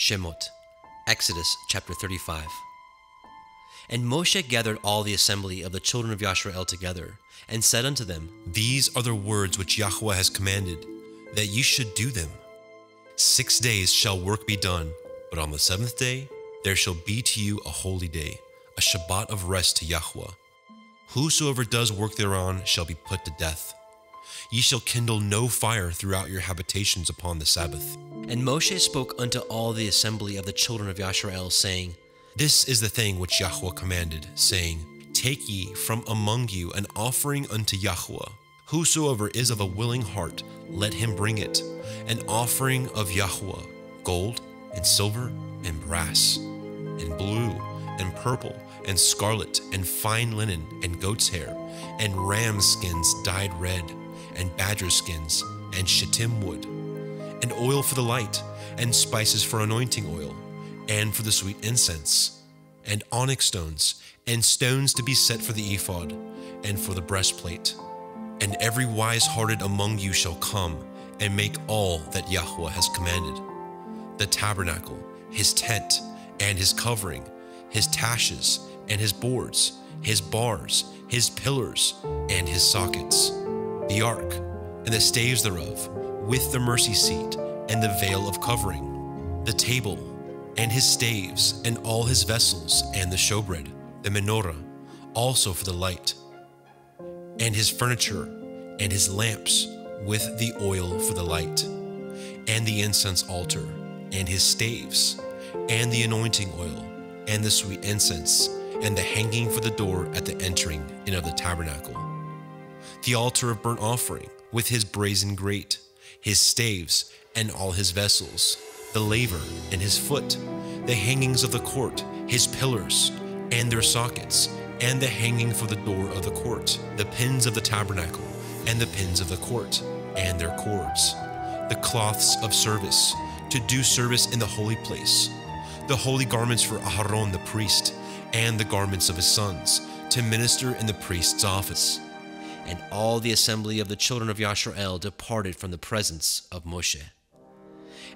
Shemot, Exodus chapter 35. And Moshe gathered all the assembly of the children of Yashrael together, and said unto them, These are the words which Yahweh has commanded, that ye should do them. 6 days shall work be done, but on the 7th day there shall be to you a holy day, a Shabbat of rest to Yahweh. Whosoever does work thereon shall be put to death. Ye shall kindle no fire throughout your habitations upon the Sabbath. And Moshe spoke unto all the assembly of the children of Yashrael, saying, This is the thing which Yahweh commanded, saying, Take ye from among you an offering unto Yahweh. Whosoever is of a willing heart, let him bring it, an offering of Yahweh, gold and silver and brass, and blue and purple and scarlet and fine linen and goat's hair, and ram skins dyed red, and badger skins, and shittim wood, and oil for the light, and spices for anointing oil, and for the sweet incense, and onyx stones, and stones to be set for the ephod, and for the breastplate. And every wise-hearted among you shall come, and make all that Yahweh has commanded: the tabernacle, his tent, and his covering, his taches, and his boards, his bars, his pillars, and his sockets, the ark, and the staves thereof, with the mercy seat, and the veil of covering, the table, and his staves, and all his vessels, and the showbread, the menorah, also for the light, and his furniture, and his lamps, with the oil for the light, and the incense altar, and his staves, and the anointing oil, and the sweet incense, and the hanging for the door at the entering in of the tabernacle, the altar of burnt offering, with his brazen grate, his staves, and all his vessels, the laver and his foot, the hangings of the court, his pillars, and their sockets, and the hanging for the door of the court, the pins of the tabernacle, and the pins of the court, and their cords, the cloths of service, to do service in the holy place, the holy garments for Aharon the priest, and the garments of his sons, to minister in the priest's office. And all the assembly of the children of Yashrael departed from the presence of Moshe.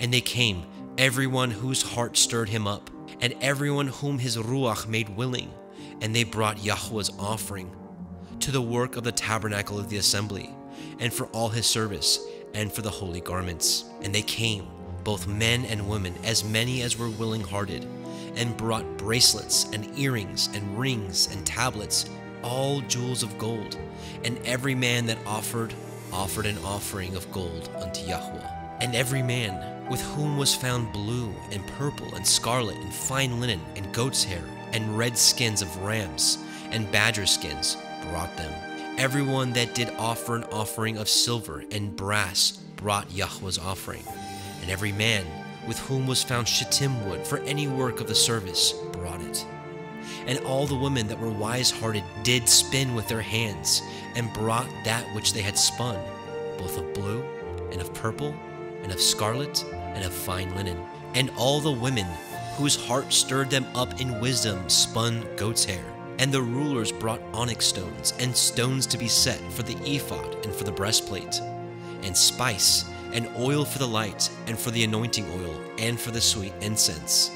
And they came, everyone whose heart stirred him up, and everyone whom his ruach made willing, and they brought Yahweh's offering to the work of the tabernacle of the assembly, and for all his service, and for the holy garments. And they came, both men and women, as many as were willing-hearted, and brought bracelets and earrings and rings and tablets, all jewels of gold. And every man that offered an offering of gold unto Yahweh. And every man with whom was found blue and purple and scarlet and fine linen and goat's hair and red skins of rams and badger skins brought them. Everyone that did offer an offering of silver and brass brought Yahweh's offering. And every man with whom was found shittim wood for any work of the service brought it. And all the women that were wise-hearted did spin with their hands, and brought that which they had spun, both of blue, and of purple, and of scarlet, and of fine linen. And all the women whose heart stirred them up in wisdom spun goat's hair. And the rulers brought onyx stones, and stones to be set for the ephod and for the breastplate, and spice, and oil for the light, and for the anointing oil, and for the sweet incense.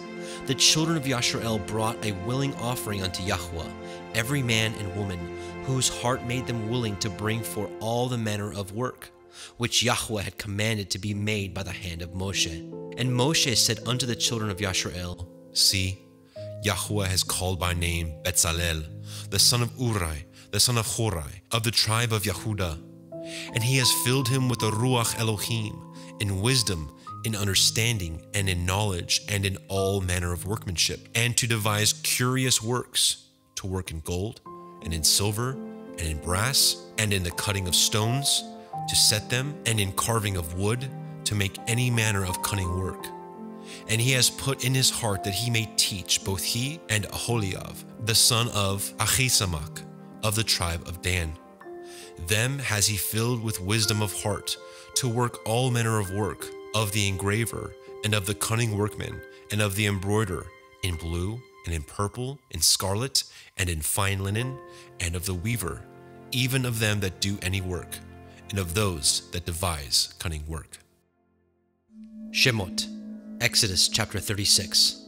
The children of Yashrael brought a willing offering unto Yahweh, every man and woman, whose heart made them willing to bring for all the manner of work, which Yahweh had commanded to be made by the hand of Moshe. And Moshe said unto the children of Yashrael, See, Yahweh has called by name Betzalel, the son of Uri, the son of Horai, of the tribe of Yehudah, and he has filled him with the Ruach Elohim, in wisdom, in understanding, and in knowledge, and in all manner of workmanship, and to devise curious works, to work in gold, and in silver, and in brass, and in the cutting of stones, to set them, and in carving of wood, to make any manner of cunning work. And he has put in his heart that he may teach both he and Aholiab, the son of Achisamach, of the tribe of Dan. Them has he filled with wisdom of heart, to work all manner of work, of the engraver, and of the cunning workman, and of the embroiderer, in blue, and in purple, in scarlet, and in fine linen, and of the weaver, even of them that do any work, and of those that devise cunning work. Shemot, Exodus chapter 36.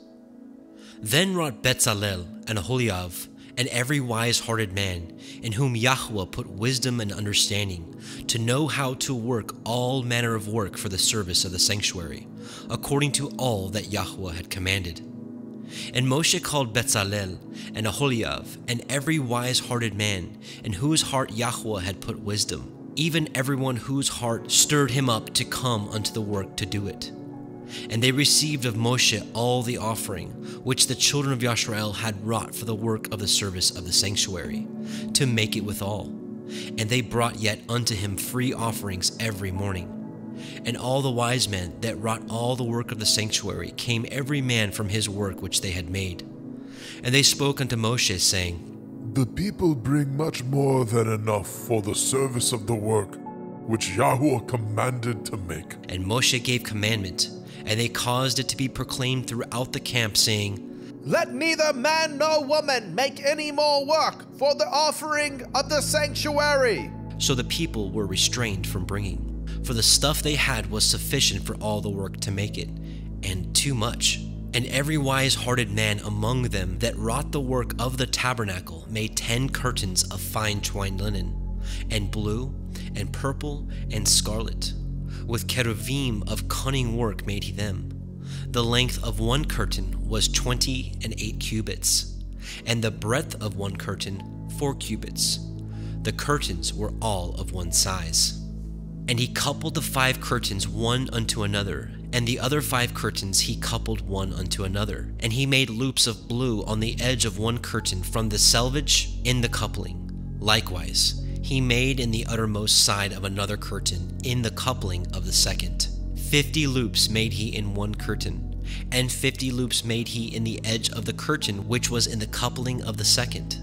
Then wrought Bezalel and Aholiab, and every wise-hearted man, in whom Yahweh put wisdom and understanding, to know how to work all manner of work for the service of the sanctuary, according to all that Yahweh had commanded. And Moshe called Bezalel and Aholiab, and every wise-hearted man, in whose heart Yahweh had put wisdom, even everyone whose heart stirred him up to come unto the work to do it. And they received of Moshe all the offering, which the children of Yasharel had wrought for the work of the service of the sanctuary, to make it withal. And they brought yet unto him free offerings every morning. And all the wise men that wrought all the work of the sanctuary came every man from his work which they had made. And they spoke unto Moshe, saying, The people bring much more than enough for the service of the work which Yahweh commanded to make. And Moshe gave commandment, and they caused it to be proclaimed throughout the camp, saying, Let neither man nor woman make any more work for the offering of the sanctuary. So the people were restrained from bringing, for the stuff they had was sufficient for all the work to make it, and too much. And every wise-hearted man among them that wrought the work of the tabernacle made 10 curtains of fine twined linen, and blue, and purple, and scarlet. With cherubim of cunning work made he them. The length of one curtain was 28 cubits, and the breadth of one curtain 4 cubits. The curtains were all of one size. And he coupled the 5 curtains one unto another, and the other 5 curtains he coupled one unto another. And he made loops of blue on the edge of one curtain from the selvage in the coupling. Likewise, he made in the uttermost side of another curtain in the coupling of the second. 50 loops made he in one curtain, and 50 loops made he in the edge of the curtain which was in the coupling of the second.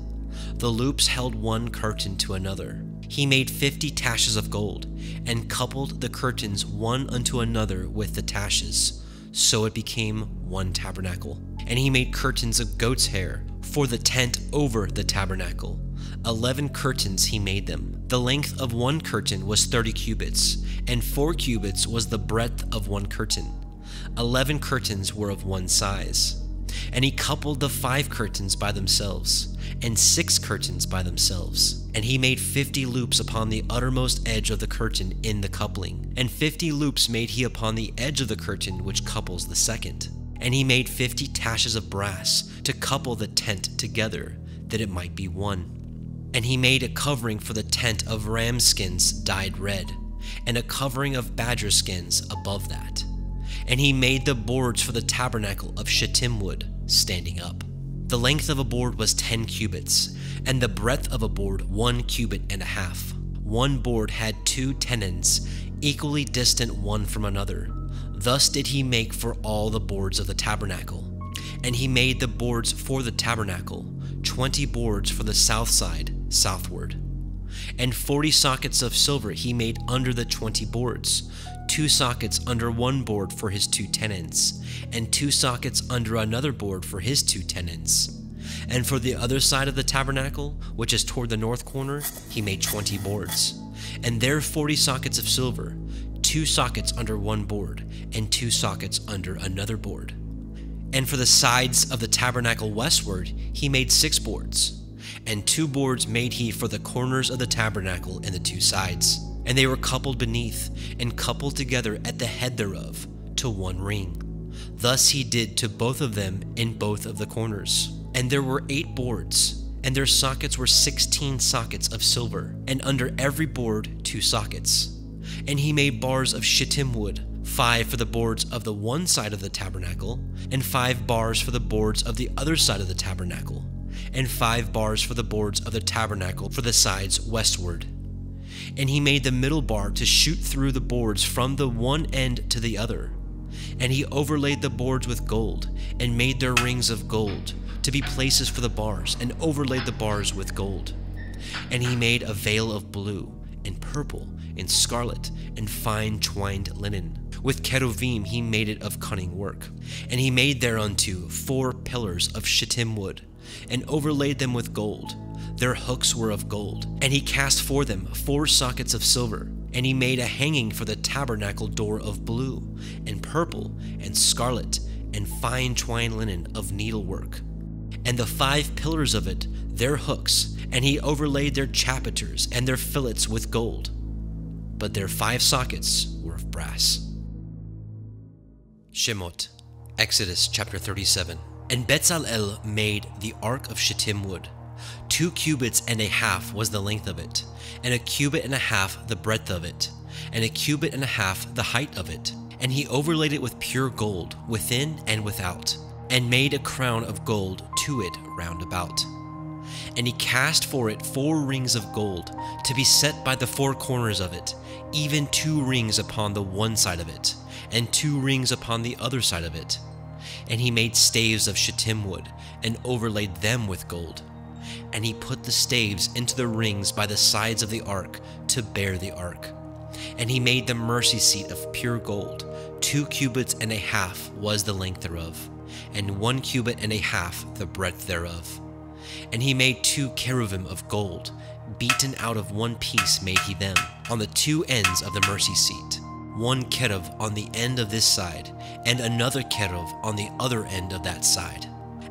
The loops held one curtain to another. He made 50 taches of gold, and coupled the curtains one unto another with the taches. So it became one tabernacle. And he made curtains of goat's hair for the tent over the tabernacle. 11 curtains he made them. The length of one curtain was 30 cubits, and 4 cubits was the breadth of one curtain. 11 curtains were of one size. And he coupled the 5 curtains by themselves, and 6 curtains by themselves. And he made 50 loops upon the uttermost edge of the curtain in the coupling, and 50 loops made he upon the edge of the curtain which couples the second. And he made 50 taches of brass to couple the tent together, that it might be one. And he made a covering for the tent of ram skins dyed red, and a covering of badger skins above that. And he made the boards for the tabernacle of shittim wood, standing up. The length of a board was 10 cubits, and the breadth of a board 1 cubit and a half. One board had 2 tenons, equally distant one from another. Thus did he make for all the boards of the tabernacle. And he made the boards for the tabernacle, 20 boards for the south side, southward. And 40 sockets of silver he made under the 20 boards, 2 sockets under one board for his 2 tenons, and 2 sockets under another board for his 2 tenons. And for the other side of the tabernacle, which is toward the north corner, he made 20 boards, and there 40 sockets of silver, 2 sockets under one board, and 2 sockets under another board. And for the sides of the tabernacle westward, he made 6 boards, and 2 boards made he for the corners of the tabernacle in the 2 sides. And they were coupled beneath, and coupled together at the head thereof, to one ring. Thus he did to both of them in both of the corners. And there were 8 boards, and their sockets were 16 sockets of silver, and under every board 2 sockets. And he made bars of shittim wood, 5 for the boards of the one side of the tabernacle, and 5 bars for the boards of the other side of the tabernacle, and 5 bars for the boards of the tabernacle for the sides westward. And he made the middle bar to shoot through the boards from the one end to the other. And he overlaid the boards with gold, and made their rings of gold, to be places for the bars, and overlaid the bars with gold. And he made a veil of blue, and purple, and scarlet, and fine twined linen. With cherubim he made it of cunning work. And he made thereunto 4 pillars of shittim wood, and overlaid them with gold. Their hooks were of gold. And he cast for them 4 sockets of silver, And he made a hanging for the tabernacle door of blue, and purple, and scarlet, and fine twined linen of needlework. And the 5 pillars of it, their hooks, and he overlaid their chapiters and their fillets with gold. But their 5 sockets were of brass. Shemot, Exodus chapter 37. And Bezalel made the ark of shittim wood. 2 cubits and a half was the length of it, and a cubit and a half the breadth of it, and a cubit and a half the height of it. And he overlaid it with pure gold, within and without, and made a crown of gold to it round about. And he cast for it 4 rings of gold, to be set by the 4 corners of it, even 2 rings upon the one side of it, and 2 rings upon the other side of it. And he made staves of shittim wood, and overlaid them with gold. And he put the staves into the rings by the sides of the ark, to bear the ark. And he made the mercy seat of pure gold. 2 cubits and a half was the length thereof, and 1 cubit and a half the breadth thereof. And he made 2 cherubim of gold, beaten out of 1 piece made he them, on the 2 ends of the mercy seat. 1 cherub on the end of this side, and another cherub on the other end of that side.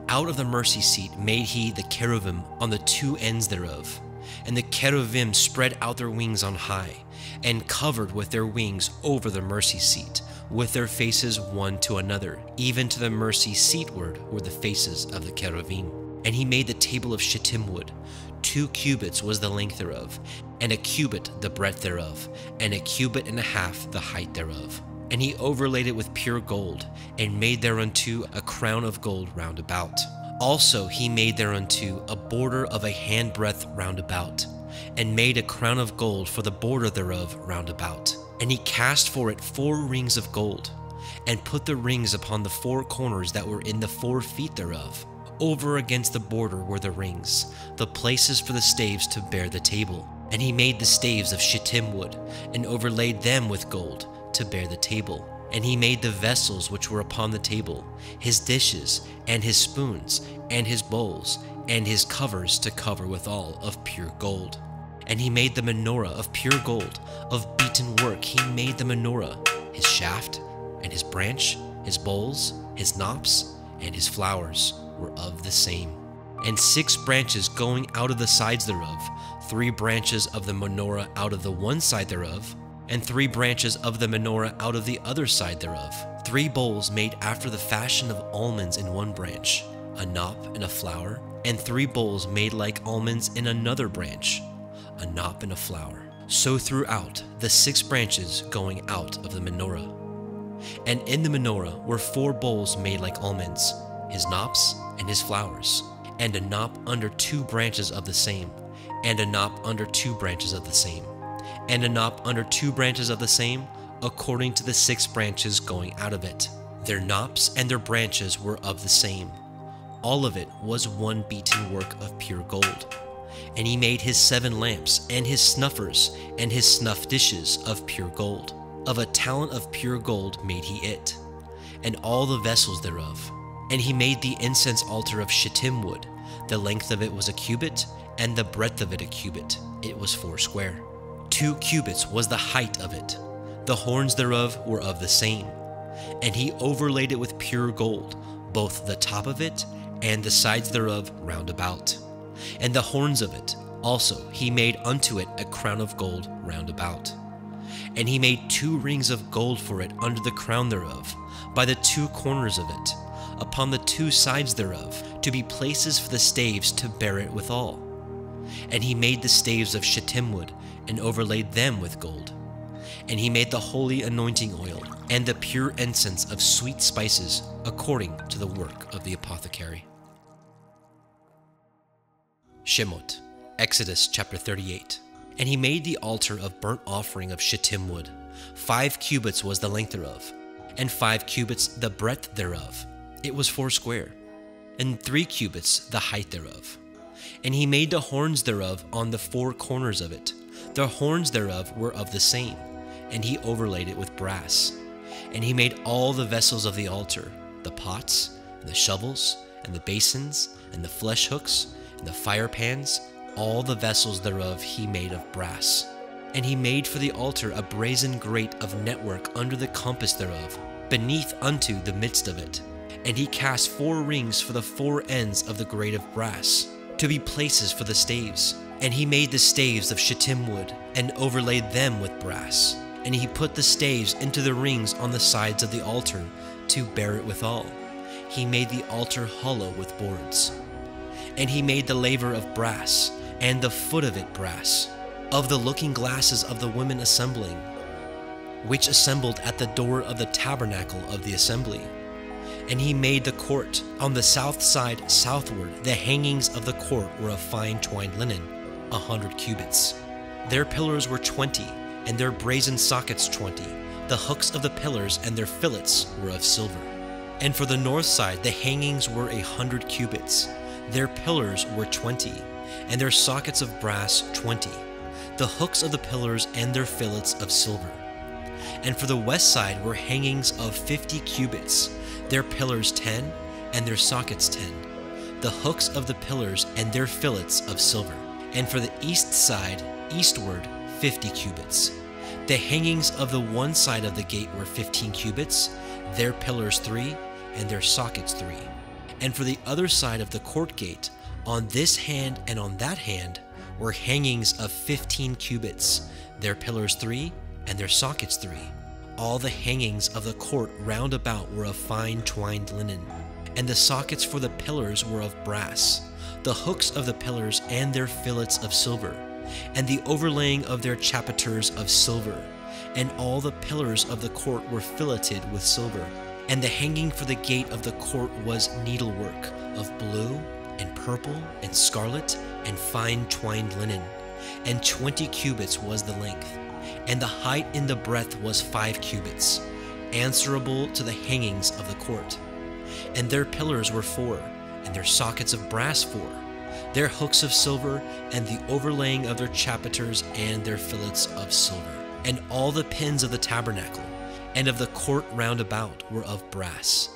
Out of the mercy seat made he the cherubim on the 2 ends thereof. And the cherubim spread out their wings on high, and covered with their wings over the mercy seat, with their faces one to another, even to the mercy seatward were the faces of the cherubim. And he made the table of shittim wood. 2 cubits was the length thereof, and a cubit the breadth thereof, and a cubit and a half the height thereof. And he overlaid it with pure gold, and made thereunto a crown of gold round about. Also he made thereunto a border of a handbreadth round about, and made a crown of gold for the border thereof round about. And he cast for it 4 rings of gold, and put the rings upon the 4 corners that were in the 4 feet thereof. Over against the border were the rings, the places for the staves to bear the table. And he made the staves of shittim wood, and overlaid them with gold, to bear the table. And he made the vessels which were upon the table, his dishes, and his spoons, and his bowls, and his covers to cover withal of pure gold. And he made the menorah of pure gold, of beaten work he made the menorah, his shaft, and his branch, his bowls, his knops, and his flowers were of the same. And 6 branches going out of the sides thereof, 3 branches of the menorah out of the one side thereof, and 3 branches of the menorah out of the other side thereof. 3 bowls made after the fashion of almonds in one branch, a knop and a flower, and 3 bowls made like almonds in another branch, a knop and a flower. So throughout the 6 branches going out of the menorah. And in the menorah were 4 bowls made like almonds, his knops and his flowers, and a knop under 2 branches of the same, and a knop under 2 branches of the same, and a knop under 2 branches of the same, according to the 6 branches going out of it. Their knops and their branches were of the same. All of it was one beaten work of pure gold. And he made his 7 lamps, and his snuffers, and his snuff dishes of pure gold. Of a talent of pure gold made he it, and all the vessels thereof. And he made the incense altar of shittim wood. The length of it was a cubit, and the breadth of it a cubit. It was 4 square. 2 cubits was the height of it. The horns thereof were of the same. And he overlaid it with pure gold, both the top of it and the sides thereof round about. And the horns of it also he made unto it a crown of gold round about. And he made 2 rings of gold for it under the crown thereof, by the 2 corners of it, upon the 2 sides thereof, to be places for the staves to bear it withal. And he made the staves of shittim wood, and overlaid them with gold. And he made the holy anointing oil, and the pure incense of sweet spices, according to the work of the apothecary. Shemot, Exodus chapter 38. And he made the altar of burnt offering of shittim wood. 5 cubits was the length thereof, and 5 cubits the breadth thereof. It was 4 square, and 3 cubits the height thereof. And he made the horns thereof on the 4 corners of it. The horns thereof were of the same, and he overlaid it with brass. And he made all the vessels of the altar, the pots, and the shovels, and the basins, and the flesh hooks, and the fire pans, all the vessels thereof he made of brass. And he made for the altar a brazen grate of network under the compass thereof, beneath unto the midst of it. And he cast 4 rings for the 4 ends of the grate of brass, to be places for the staves. And he made the staves of shittim wood, and overlaid them with brass. And he put the staves into the rings on the sides of the altar, to bear it withal. He made the altar hollow with boards. And he made the laver of brass, and the foot of it brass, of the looking glasses of the women assembling, which assembled at the door of the tabernacle of the assembly. And he made the court. On the south side southward, the hangings of the court were of fine twined linen, 100 cubits. Their pillars were 20, and their brazen sockets 20. The hooks of the pillars and their fillets were of silver. And for the north side, the hangings were 100 cubits. Their pillars were 20, and their sockets of brass 20. The hooks of the pillars and their fillets of silver. And for the west side were hangings of 50 cubits, their pillars 10, and their sockets 10. The hooks of the pillars and their fillets of silver. And for the east side, eastward, 50 cubits. The hangings of the one side of the gate were 15 cubits, their pillars 3, and their sockets 3. And for the other side of the court gate, on this hand and on that hand, were hangings of 15 cubits, their pillars 3, and their sockets 3. All the hangings of the court round about were of fine twined linen, and the sockets for the pillars were of brass, the hooks of the pillars and their fillets of silver, and the overlaying of their chapiters of silver, and all the pillars of the court were filleted with silver. And the hanging for the gate of the court was needlework of blue and purple and scarlet and fine twined linen, and 20 cubits was the length, and the height in the breadth was 5 cubits, answerable to the hangings of the court. And their pillars were 4, and their sockets of brass 4, their hooks of silver, and the overlaying of their chapiters and their fillets of silver. And all the pins of the tabernacle and of the court round about were of brass.